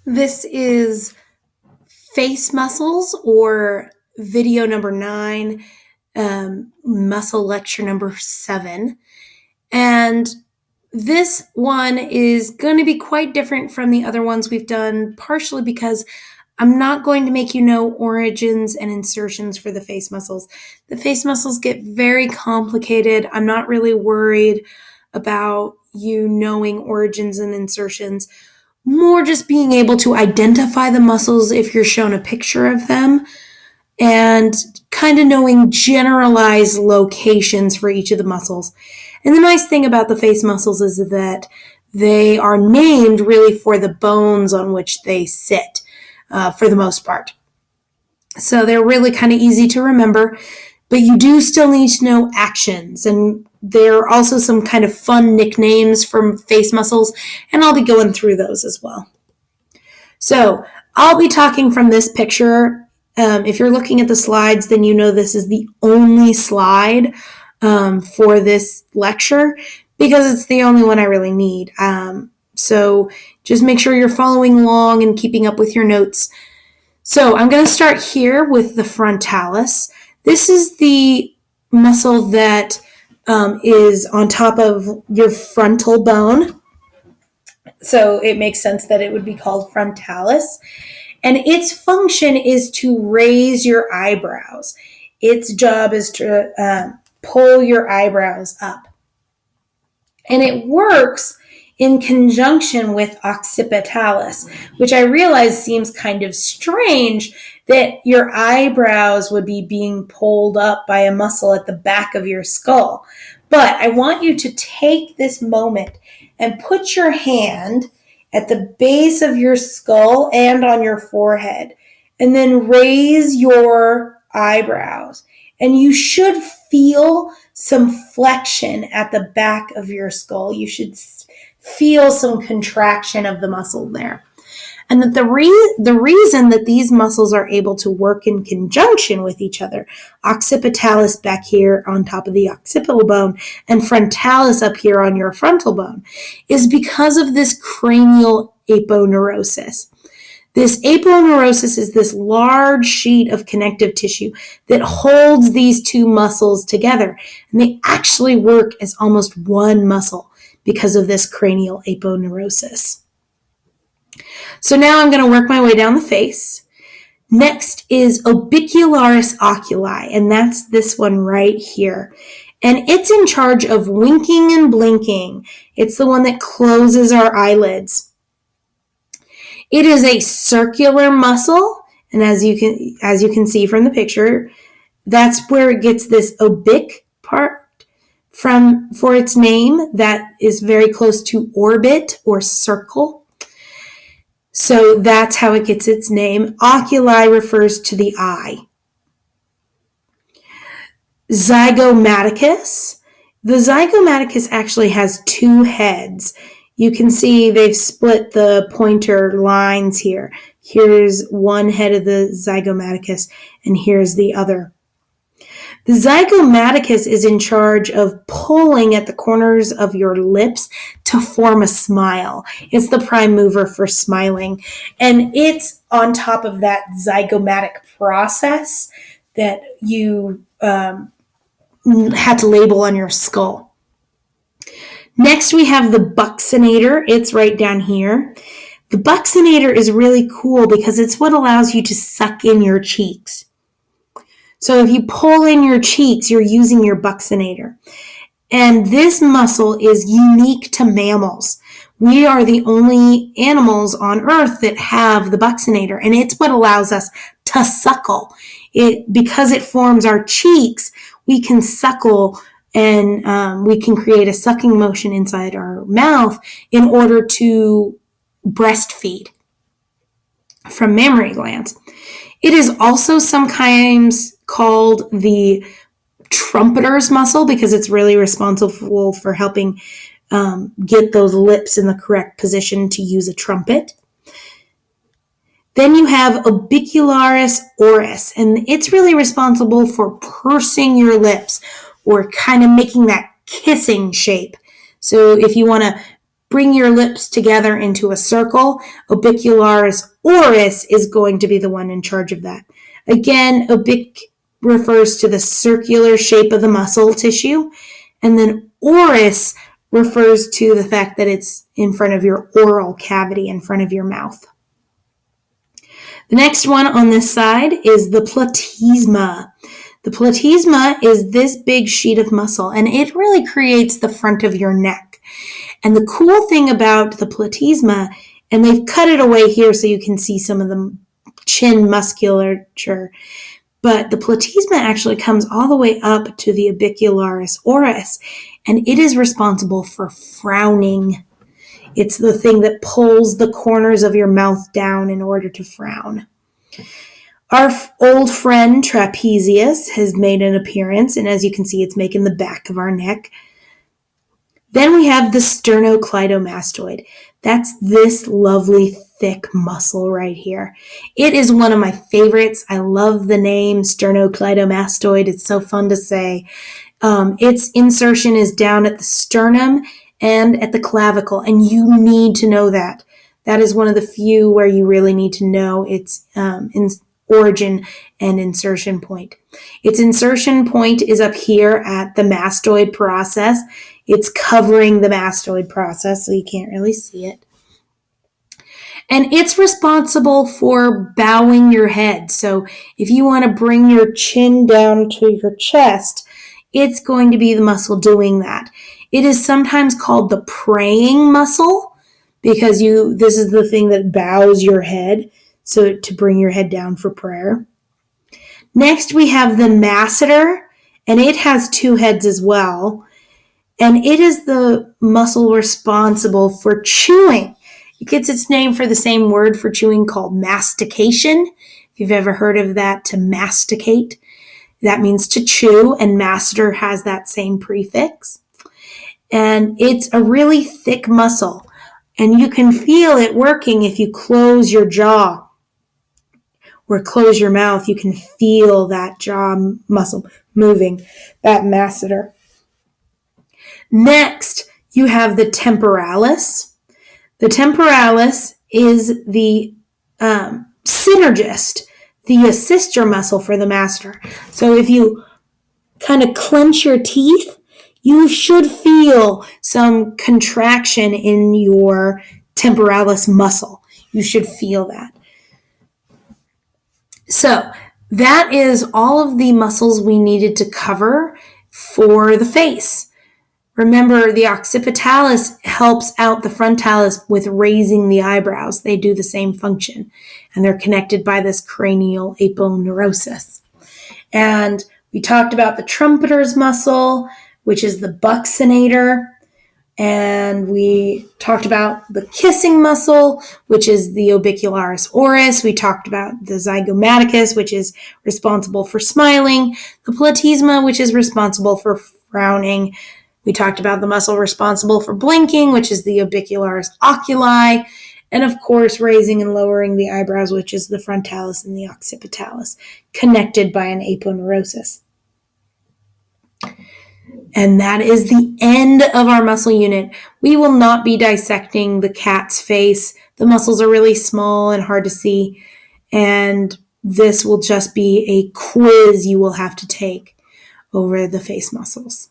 This is face muscles or video number 9, muscle lecture number 7. And this one is going to be quite different from the other ones we've done, partially because I'm not going to make you know origins and insertions for the face muscles. The face muscles get very complicated. I'm not really worried about you knowing origins and insertions. More just being able to identify the muscles if you're shown a picture of them and kind of knowing generalized locations for each of the muscles. And the nice thing about the face muscles is that they are named really for the bones on which they sit for the most part. So they're really kind of easy to remember, but you do still need to know actions. And there are also some kind of fun nicknames from face muscles, and I'll be going through those as well. So I'll be talking from this picture. If you're looking at the slides, then you know this is the only slide for this lecture because it's the only one I really need. So just make sure you're following along and keeping up with your notes. So I'm going to start here with the frontalis. This is the muscle that is on top of your frontal bone. So it makes sense that it would be called frontalis. And its function is to raise your eyebrows. Its job is to pull your eyebrows up. And it works in conjunction with occipitalis, which I realize seems kind of strange that your eyebrows would be being pulled up by a muscle at the back of your skull. But I want you to take this moment and put your hand at the base of your skull and on your forehead, and then raise your eyebrows. And you should feel some flexion at the back of your skull. You should feel some contraction of the muscle there. And that the reason that these muscles are able to work in conjunction with each other, occipitalis back here on top of the occipital bone and frontalis up here on your frontal bone, is because of this cranial aponeurosis. This aponeurosis is this large sheet of connective tissue that holds these two muscles together. And they actually work as almost one muscle because of this cranial aponeurosis. So now I'm going to work my way down the face. Next is orbicularis oculi, and that's this one right here. And it's in charge of winking and blinking. It's the one that closes our eyelids. It is a circular muscle, and as you can see from the picture, that's where it gets this obic part for its name. That is very close to orbit or circle. So that's how it gets its name. Oculi refers to the eye. Zygomaticus. The zygomaticus actually has 2 heads. You can see they've split the pointer lines here. Here's one head of the zygomaticus, and here's the other. The zygomaticus is in charge of pulling at the corners of your lips to form a smile. It's the prime mover for smiling. And it's on top of that zygomatic process that you had to label on your skull. Next, we have the buccinator. It's right down here. The buccinator is really cool because it's what allows you to suck in your cheeks. So if you pull in your cheeks, you're using your buccinator. And this muscle is unique to mammals. We are the only animals on Earth that have the buccinator, and it's what allows us to suckle. Because it forms our cheeks, we can suckle and we can create a sucking motion inside our mouth in order to breastfeed from mammary glands. It is also sometimes called the trumpeter's muscle because it's really responsible for helping get those lips in the correct position to use a trumpet. Then you have orbicularis oris, and it's really responsible for pursing your lips or kind of making that kissing shape. So if you want to bring your lips together into a circle, orbicularis oris is going to be the one in charge of that. Again, obic refers to the circular shape of the muscle tissue, and then oris refers to the fact that it's in front of your oral cavity, in front of your mouth. The next one on this side is the platysma. The platysma is this big sheet of muscle, and it really creates the front of your neck. And the cool thing about the platysma, and they've cut it away here so you can see some of the chin musculature, but the platysma actually comes all the way up to the orbicularis oris, and it is responsible for frowning. It's the thing that pulls the corners of your mouth down in order to frown. Our old friend trapezius has made an appearance, and as you can see, it's making the back of our neck. Then we have the sternocleidomastoid. That's this lovely thick muscle right here. It is one of my favorites. I love the name sternocleidomastoid. It's so fun to say. Its insertion is down at the sternum and at the clavicle, and you need to know that. That is one of the few where you really need to know its origin and insertion point. Its insertion point is up here at the mastoid process. It's covering the mastoid process, so you can't really see it. And it's responsible for bowing your head. So if you want to bring your chin down to your chest, it's going to be the muscle doing that. It is sometimes called the praying muscle because this is the thing that bows your head, so to bring your head down for prayer. Next, we have the masseter, and it has two heads as well. And it is the muscle responsible for chewing. It gets its name for the same word for chewing called mastication. If you've ever heard of that, to masticate, that means to chew, and masseter has that same prefix. And it's a really thick muscle, and you can feel it working if you close your jaw or close your mouth. You can feel that jaw muscle moving, that masseter. Next, you have the temporalis. The temporalis is the synergist, the assister muscle for the masseter. So if you kind of clench your teeth, you should feel some contraction in your temporalis muscle. You should feel that. So that is all of the muscles we needed to cover for the face. Remember, the occipitalis helps out the frontalis with raising the eyebrows. They do the same function, and they're connected by this cranial aponeurosis. And we talked about the trumpeter's muscle, which is the buccinator, and we talked about the kissing muscle, which is the orbicularis oris. We talked about the zygomaticus, which is responsible for smiling, the platysma, which is responsible for frowning. We talked about the muscle responsible for blinking, which is the orbicularis oculi, and of course raising and lowering the eyebrows, which is the frontalis and the occipitalis, connected by an aponeurosis. And that is the end of our muscle unit. We will not be dissecting the cat's face. The muscles are really small and hard to see, and this will just be a quiz you will have to take over the face muscles.